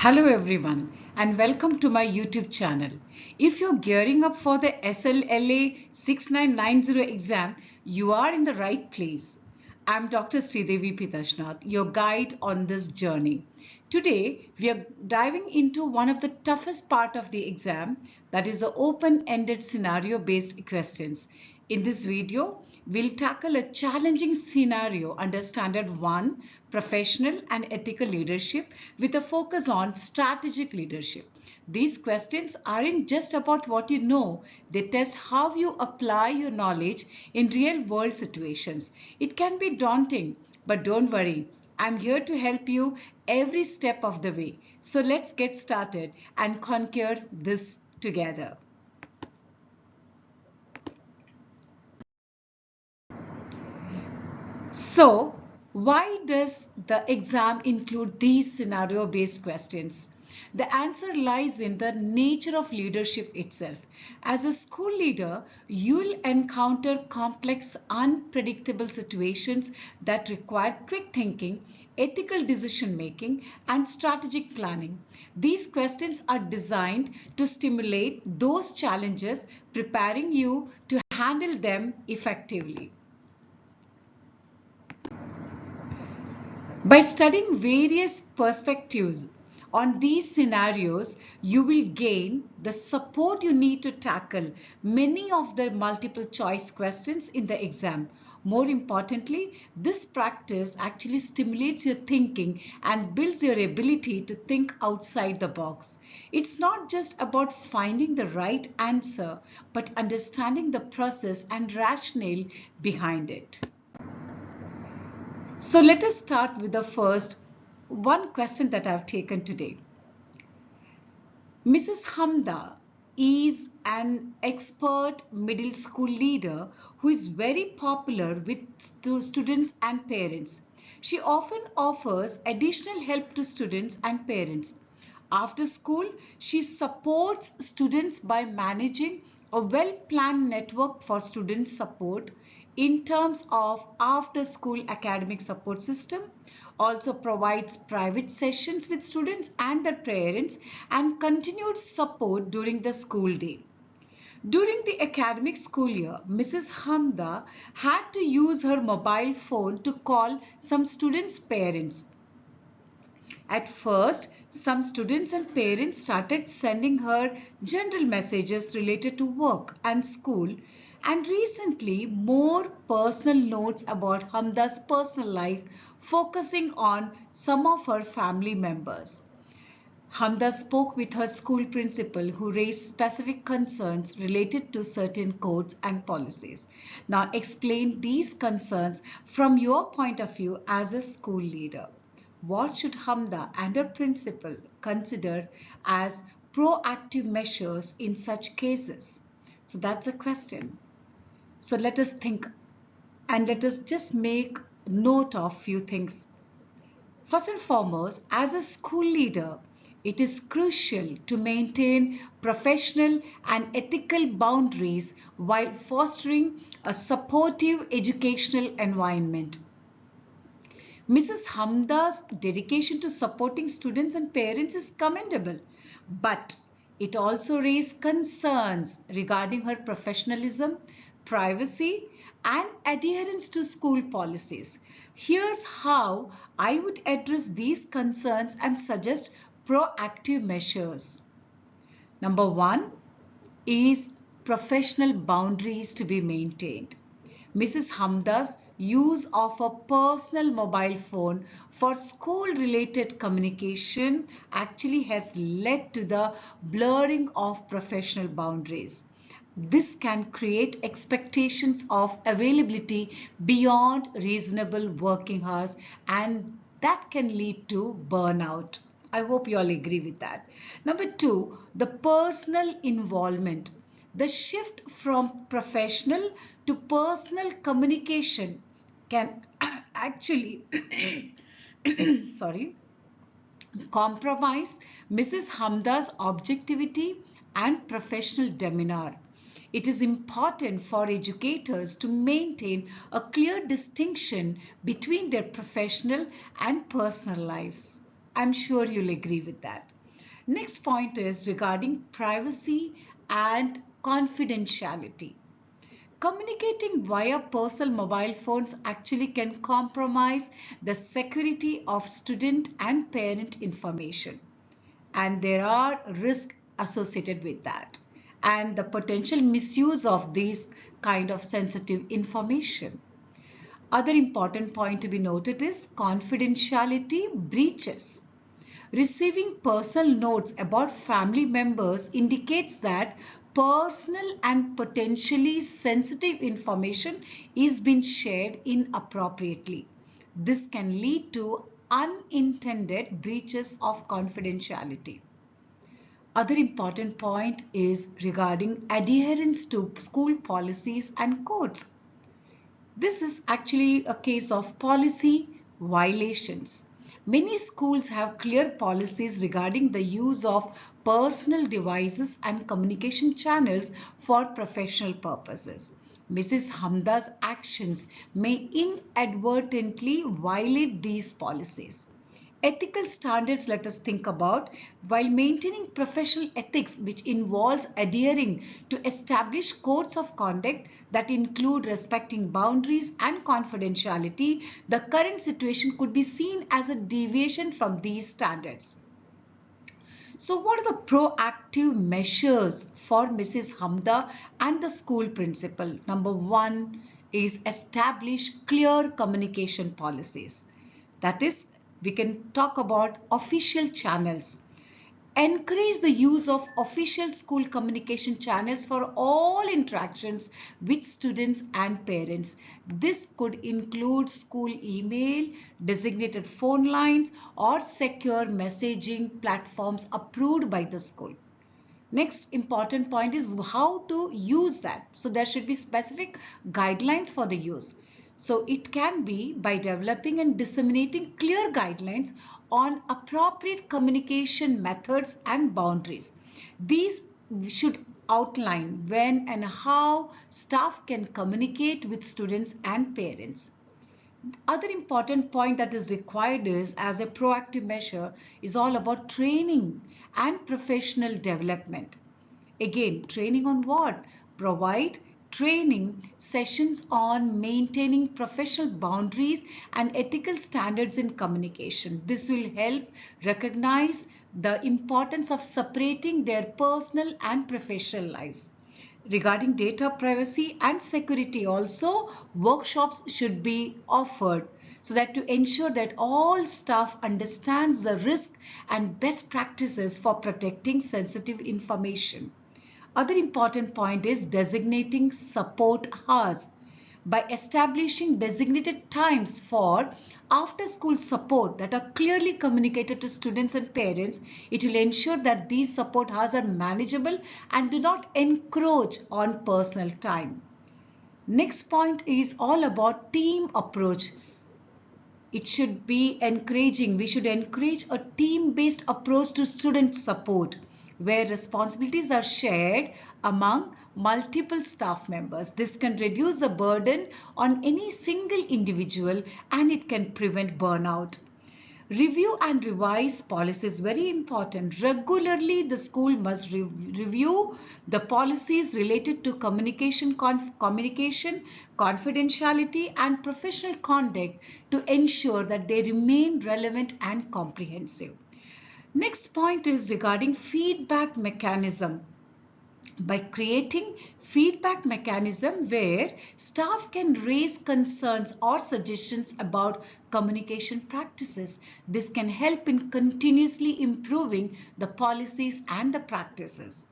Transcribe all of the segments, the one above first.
Hello everyone and welcome to my YouTube channel. If you're gearing up for the Slla 6990 exam, you are in the right place. I'm Dr. Sridevi Pitashnath, your guide on this journey. Today, we are diving into one of the toughest part of the exam, that is the open-ended scenario-based questions. In this video, we'll tackle a challenging scenario under Standard 1, Professional and Ethical Leadership, with a focus on strategic leadership. These questions aren't just about what you know, they test how you apply your knowledge in real world situations. It can be daunting, but don't worry, I'm here to help you every step of the way. So let's get started and conquer this together. So, why does the exam include these scenario-based questions? The answer lies in the nature of leadership itself. As a school leader, you'll encounter complex, unpredictable situations that require quick thinking, ethical decision making, and strategic planning. These questions are designed to stimulate those challenges, preparing you to handle them effectively. By studying various perspectives on these scenarios, you will gain the support you need to tackle many of the multiple choice questions in the exam. More importantly, this practice actually stimulates your thinking and builds your ability to think outside the box. It's not just about finding the right answer, but understanding the process and rationale behind it. So let us start with the first one question that I've taken today. Mrs. Hamda is an expert middle school leader who is very popular with students and parents. She often offers additional help to students and parents. After school, she supports students by managing a well-planned network for student support in terms of after-school academic support system, also provides private sessions with students and their parents, and continued support during the school day. During the academic school year, Mrs. Hamda had to use her mobile phone to call some students' parents. At first, some students and parents started sending her general messages related to work and school, and recently more personal notes about Hamda's personal life, focusing on some of her family members. Hamda spoke with her school principal, who raised specific concerns related to certain codes and policies. Now explain these concerns from your point of view as a school leader. What should Hamda and her principal consider as proactive measures in such cases? So that's a question. So let us think and let us just make note of few things. First and foremost, as a school leader, it is crucial to maintain professional and ethical boundaries while fostering a supportive educational environment. Mrs. Hamda's dedication to supporting students and parents is commendable, but it also raised concerns regarding her professionalism, privacy, and adherence to school policies. Here's how I would address these concerns and suggest proactive measures. Number one is professional boundaries to be maintained. Mrs. Hamda's use of a personal mobile phone for school-related communication actually has led to the blurring of professional boundaries. This can create expectations of availability beyond reasonable working hours, and that can lead to burnout. I hope you all agree with that. Number two, the personal involvement. The shift from professional to personal communication can actually sorry, compromise Mrs. Hamda's objectivity and professional demeanor. It is important for educators to maintain a clear distinction between their professional and personal lives. I'm sure you'll agree with that. Next point is regarding privacy and confidentiality. Communicating via personal mobile phones actually can compromise the security of student and parent information, and there are risks associated with that and the potential misuse of these kind of sensitive information. Other important point to be noted is confidentiality breaches. Receiving personal notes about family members indicates that personal and potentially sensitive information is being shared inappropriately. This can lead to unintended breaches of confidentiality. Other important point is regarding adherence to school policies and codes. This is actually a case of policy violations. Many schools have clear policies regarding the use of personal devices and communication channels for professional purposes. Mrs. Hamda's actions may inadvertently violate these policies. Ethical standards, let us think about, while maintaining professional ethics, which involves adhering to established codes of conduct that include respecting boundaries and confidentiality, the current situation could be seen as a deviation from these standards. So what are the proactive measures for Mrs. Hamda and the school principal? Number one is establish clear communication policies. That is, we can talk about official channels. Encourage the use of official school communication channels for all interactions with students and parents. This could include school email, designated phone lines, or secure messaging platforms approved by the school. Next important point is how to use that. So there should be specific guidelines for the use. So it can be by developing and disseminating clear guidelines on appropriate communication methods and boundaries. These should outline when and how staff can communicate with students and parents. Other important point that is required is, as a proactive measure, is all about training and professional development. Again, training on what? Provide training sessions on maintaining professional boundaries and ethical standards in communication. This will help recognize the importance of separating their personal and professional lives. Regarding data privacy and security also, workshops should be offered so that to ensure that all staff understands the risk and best practices for protecting sensitive information. Other important point is designating support hours. By establishing designated times for after school support that are clearly communicated to students and parents, it will ensure that these support hours are manageable and do not encroach on personal time. Next point is all about team approach. It should be encouraging. We should encourage a team-based approach to student support where responsibilities are shared among multiple staff members. This can reduce the burden on any single individual and it can prevent burnout. Review and revise policies, very important. Regularly, the school must review the policies related to communication, confidentiality, and professional conduct to ensure that they remain relevant and comprehensive. Next point is regarding feedback mechanism. By creating feedback mechanism where staff can raise concerns or suggestions about communication practices. This can help in continuously improving the policies and the practices.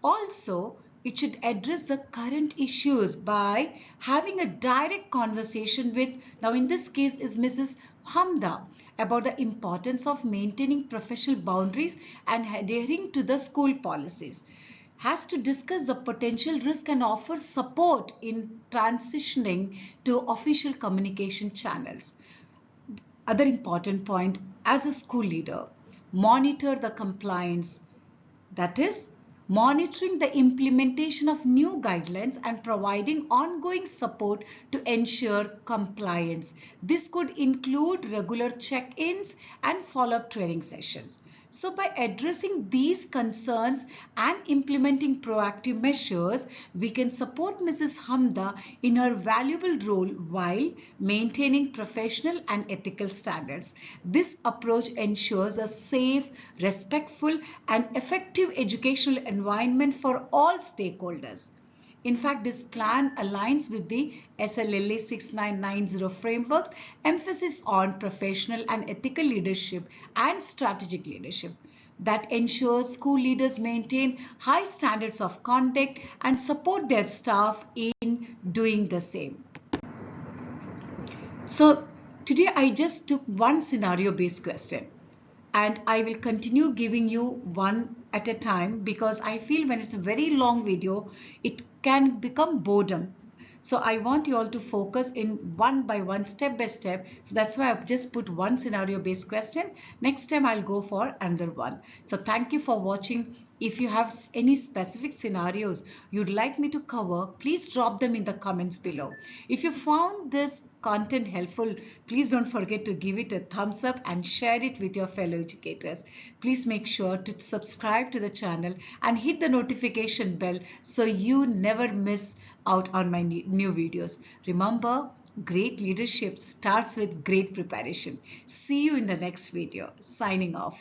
Also, it should address the current issues by having a direct conversation with, now in this case is Mrs. Hamda, about the importance of maintaining professional boundaries and adhering to the school policies. Has to discuss the potential risk and offer support in transitioning to official communication channels. Other important point, as a school leader, monitor the compliance. That is, monitoring the implementation of new guidelines and providing ongoing support to ensure compliance. This could include regular check-ins and follow-up training sessions. So by addressing these concerns and implementing proactive measures, we can support Mrs. Hamda in her valuable role while maintaining professional and ethical standards. This approach ensures a safe, respectful, and effective educational environment for all stakeholders. In fact, this plan aligns with the SLLA 6990 framework's emphasis on professional and ethical leadership and strategic leadership that ensures school leaders maintain high standards of conduct and support their staff in doing the same. So today I just took one scenario based question, and I will continue giving you one at a time because I feel when it's a very long video, it can become boredom. So I want you all to focus in one by one, step by step. So that's why I've just put one scenario based question. Next time I'll go for another one. So thank you for watching. If you have any specific scenarios you'd like me to cover, please drop them in the comments below. If you found this content helpful, please don't forget to give it a thumbs up and share it with your fellow educators. Please make sure to subscribe to the channel and hit the notification bell so you never miss out on my new videos. Remember, great leadership starts with great preparation. See you in the next video. Signing off.